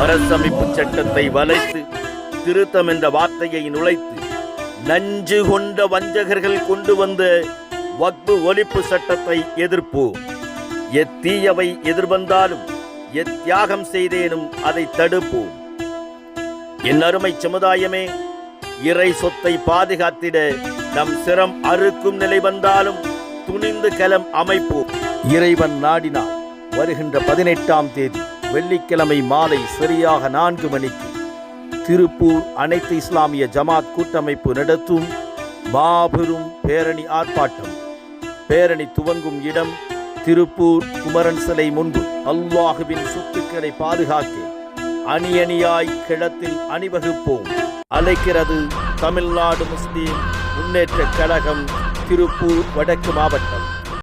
அரசமைப்பு சட்டத்தை வளைத்து திருத்தம் என்ற வார்த்தையை நுழைத்து நஞ்சு கொண்ட வஞ்சகர்கள் கொண்டு வந்த வக்பு ஒழிப்பு சட்டத்தை எதிர்ப்போம். எத்தீயவை எதிர்வந்தாலும் எத்தியாகம் செய்தேனும் அதை தடுப்போம். என் அருமை சமுதாயமே, இறை சொத்தை பாதுகாத்திட நம் சிரம் அறுக்கும் நிலை வந்தாலும் துணிந்து களம் அமைப்போம். இறைவன் நாடினால் வருகின்ற 18ஆம் தேதி வெள்ளிக்கிழமை மாலை சரியாக 4 மணிக்கு திருப்பூர் அனைத்து இஸ்லாமிய ஜமாத் கூட்டமைப்பு நடத்தும் மாபெரும் பேரணி ஆர்ப்பாட்டம். பேரணி துவங்கும் இடம் திருப்பூர் குமரன் சிலை முன்பு. அல்லாஹுவின் சொத்துக்களை பாதுகாக்க அணி அணியாய் கிளத்தில் அணிவகுப்போம். அழைக்கிறது தமிழ்நாடு முஸ்லிம் முன்னேற்ற கழகம், திருப்பூர் வடக்கு மாவட்டம்.